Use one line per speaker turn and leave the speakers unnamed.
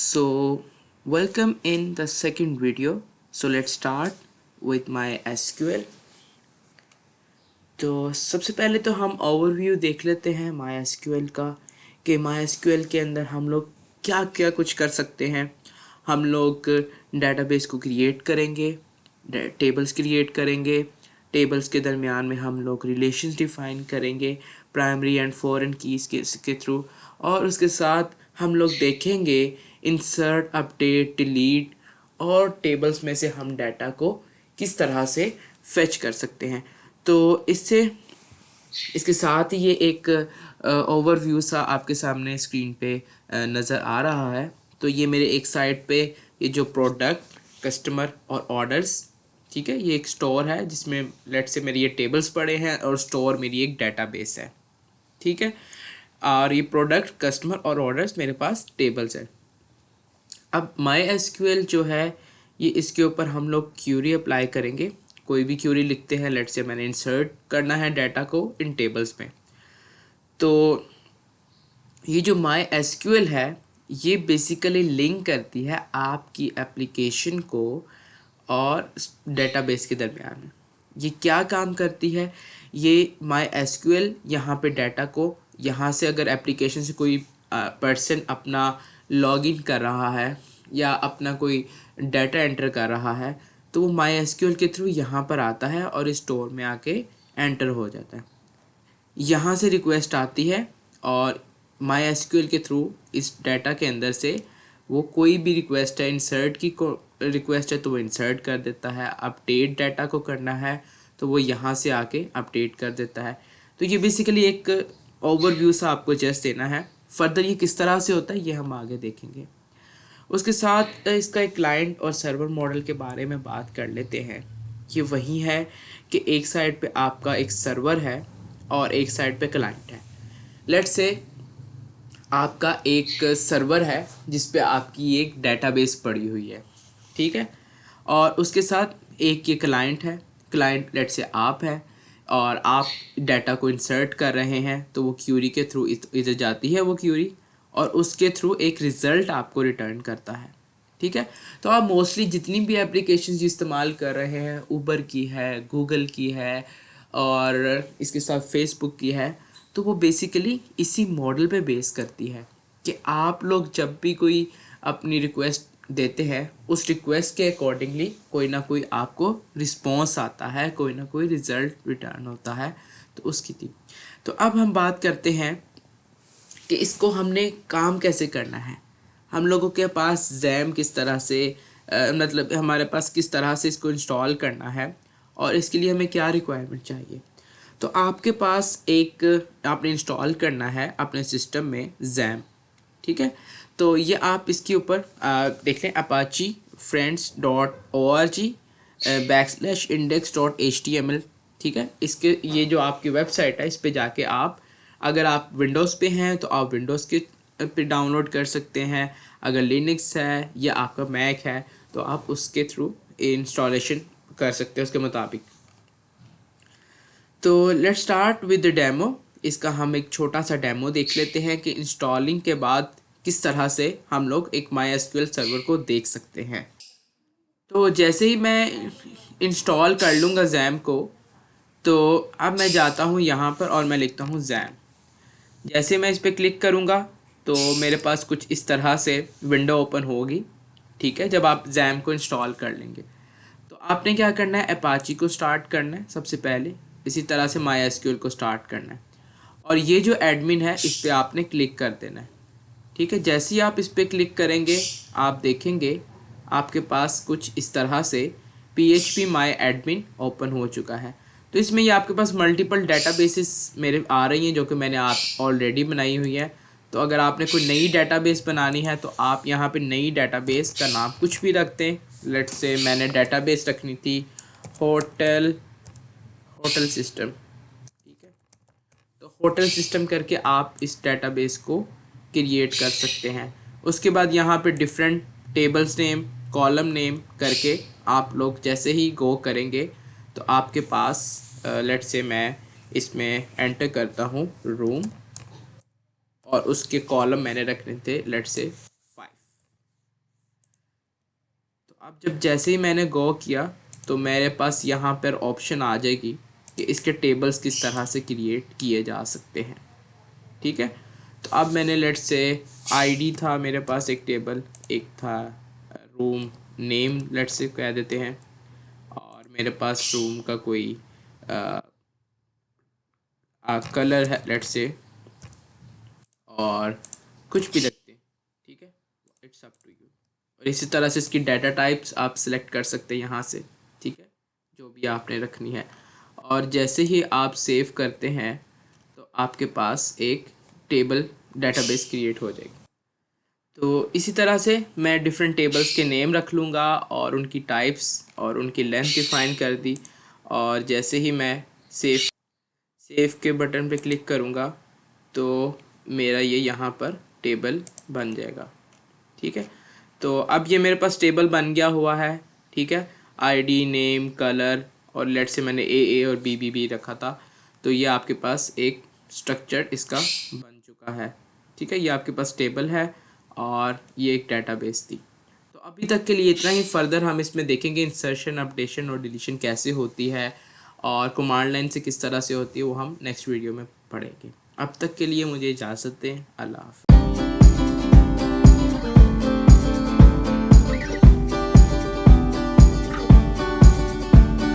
So welcome in the second video. So let's start with my SQL. तो सबसे पहले तो हम ओवरव्यू देख लेते हैं MySQL का कि MySQL के अंदर हम लोग क्या क्या कुछ कर सकते हैं। हम लोग डेटाबेस को क्रिएट करेंगे, टेबल्स क्रिएट करेंगे, टेबल्स के दरमियान में हम लोग रिलेशंस डिफाइन करेंगे प्राइमरी एंड फॉरेन कीज़ के थ्रू, और उसके साथ हम लोग देखेंगे इंसर्ट, अपडेट, डिलीट और टेबल्स में से हम डाटा को किस तरह से फेच कर सकते हैं। तो इसके साथ ही ये एक ओवरव्यू सा आपके सामने स्क्रीन पे नज़र आ रहा है। तो ये मेरे एक साइड पे ये जो प्रोडक्ट, कस्टमर और ऑर्डर्स, ठीक है, ये एक स्टोर है जिसमें लेट से मेरे ये टेबल्स पड़े हैं और स्टोर मेरी एक डेटाबेस है, ठीक है। और ये प्रोडक्ट, कस्टमर और ऑर्डर्स मेरे पास टेबल्स है। अब MySQL जो है ये इसके ऊपर हम लोग क्यूरी अप्लाई करेंगे। कोई भी क्यूरी लिखते हैं, लेट से मैंने इंसर्ट करना है डाटा को इन टेबल्स में। तो ये जो MySQL है ये बेसिकली लिंक करती है आपकी एप्लीकेशन को और डेटाबेस के दरमियान में। ये क्या काम करती है, ये MySQL यहाँ पे डाटा को, यहाँ से अगर एप्लीकेशन से कोई पर्सन अपना लॉगिन कर रहा है या अपना कोई डाटा एंटर कर रहा है तो वो MySQL के थ्रू यहाँ पर आता है और इस स्टोर में आके एंटर हो जाता है। यहाँ से रिक्वेस्ट आती है और MySQL के थ्रू इस डाटा के अंदर से वो कोई भी रिक्वेस्ट है, इंसर्ट की को रिक्वेस्ट है तो वो इंसर्ट कर देता है, अपडेट डाटा को करना है तो वो यहाँ से आके अपडेट कर देता है। तो ये बेसिकली एक ओवरव्यू सा आपको जस्ट देना है। फर्दर ये किस तरह से होता है ये हम आगे देखेंगे। उसके साथ इसका एक क्लाइंट और सर्वर मॉडल के बारे में बात कर लेते हैं। ये वही है कि एक साइड पे आपका एक सर्वर है और एक साइड पे क्लाइंट है। लेट्स से आपका एक सर्वर है जिस पे आपकी एक डेटाबेस पड़ी हुई है, ठीक है, और उसके साथ एक ये क्लाइंट है। क्लाइंट लेट से आप है और आप डाटा को इंसर्ट कर रहे हैं तो वो क्यूरी के थ्रू इधर जाती है वो क्यूरी और उसके थ्रू एक रिज़ल्ट आपको रिटर्न करता है, ठीक है। तो आप मोस्टली जितनी भी एप्लीकेशंस इस्तेमाल कर रहे हैं, उबर की है, गूगल की है और इसके साथ फेसबुक की है, तो वो बेसिकली इसी मॉडल पे बेस करती है कि आप लोग जब भी कोई अपनी रिक्वेस्ट देते हैं उस रिक्वेस्ट के अकॉर्डिंगली कोई ना कोई आपको रिस्पॉन्स आता है, कोई ना कोई रिज़ल्ट रिटर्न होता है। तो उसकी थी। तो अब हम बात करते हैं कि इसको हमने काम कैसे करना है। हम लोगों के पास जैम किस तरह से मतलब हमारे पास किस तरह से इसको इंस्टॉल करना है और इसके लिए हमें क्या रिक्वायरमेंट चाहिए। तो आपके पास एक आपने इंस्टॉल करना है अपने सिस्टम में जैम, ठीक है। तो ये आप इसके ऊपर देख लें apache friends.org/index.html, ठीक है। इसके ये जो आपकी वेबसाइट है इस पे जाके आप, अगर आप विंडोज़ पे हैं तो आप विंडोज़ के पे डाउनलोड कर सकते हैं, अगर लिनक्स है या आपका मैक है तो आप उसके थ्रू इंस्टॉलेशन कर सकते हैं उसके मुताबिक। तो let's start with the demo. इसका हम एक छोटा सा डेमो देख लेते हैं कि इंस्टॉलिंग के बाद किस तरह से हम लोग एक MySQL सर्वर को देख सकते हैं। तो जैसे ही मैं इंस्टॉल कर लूँगा जैम को, तो अब मैं जाता हूँ यहाँ पर और मैं लिखता हूँ जैम। जैसे मैं इस पर क्लिक करूँगा तो मेरे पास कुछ इस तरह से विंडो ओपन होगी, ठीक है, जब आप जैम को इंस्टॉल कर लेंगे। तो आपने क्या करना है, अपाची को स्टार्ट करना है सबसे पहले, इसी तरह से MySQL को स्टार्ट करना है और ये जो एडमिन है इस पर आपने क्लिक कर देना है, ठीक है। जैसे ही आप इस पर क्लिक करेंगे आप देखेंगे आपके पास कुछ इस तरह से PHP My Admin ओपन हो चुका है। तो इसमें ये आपके पास मल्टीपल डेटाबेसेस मेरे आ रही हैं जो कि मैंने आप ऑलरेडी बनाई हुई है। तो अगर आपने कोई नई डेटाबेस बनानी है तो आप यहाँ पे नई डेटाबेस का नाम कुछ भी रखते हैं। लेट्स से मैंने डेटाबेस रखनी थी होटल सिस्टम, ठीक है। तो होटल सिस्टम करके आप इस डेटाबेस को क्रिएट कर सकते हैं। उसके बाद यहाँ पे different tables name, column name करके आप लोग जैसे ही गो करेंगे तो आपके पास लेट्स से मैं इसमें एंटर करता हूँ रूम और उसके कॉलम मैंने रखने थे लेट्स से 5, अब जब जैसे ही मैंने गो किया तो मेरे पास यहाँ पर ऑप्शन आ जाएगी कि इसके टेबल्स किस तरह से क्रिएट किए जा सकते हैं। ठीक है, तो अब मैंने लेट्स से आईडी था मेरे पास एक टेबल, एक था रूम नेम लेट्स से कह देते हैं, और मेरे पास रूम का कोई कलर है लेट्स से, और कुछ भी रखते हैं। ठीक है, इट्स अप टू यू। और इसी तरह से इसकी डाटा टाइप्स आप सिलेक्ट कर सकते हैं यहाँ से। ठीक है, जो भी आपने रखनी है। और जैसे ही आप सेव करते हैं तो आपके पास एक टेबल डेटाबेस क्रिएट हो जाएगी। तो इसी तरह से मैं डिफरेंट टेबल्स के नेम रख लूँगा और उनकी टाइप्स और उनकी लेंथ डिफाइन कर दी, और जैसे ही मैं सेव के बटन पे क्लिक करूँगा तो मेरा ये यहाँ पर टेबल बन जाएगा। ठीक है, तो अब ये मेरे पास टेबल बन गया हुआ है। ठीक है, आईडी नेम कलर और लेट से मैंने ए और बी रखा था, तो ये आपके पास एक स्ट्रक्चर इसका बन चुका है। ठीक है, ये आपके पास टेबल है और ये एक डेटाबेस थी। तो अभी तक के लिए इतना ही। फर्दर हम इसमें देखेंगे इंसर्शन अपडेशन और डिलीशन कैसे होती है और कमांड लाइन से किस तरह से होती है, वो हम नेक्स्ट वीडियो में पढ़ेंगे। अब तक के लिए मुझे इजाज़त दें। अल्लाह हाफ़िज़।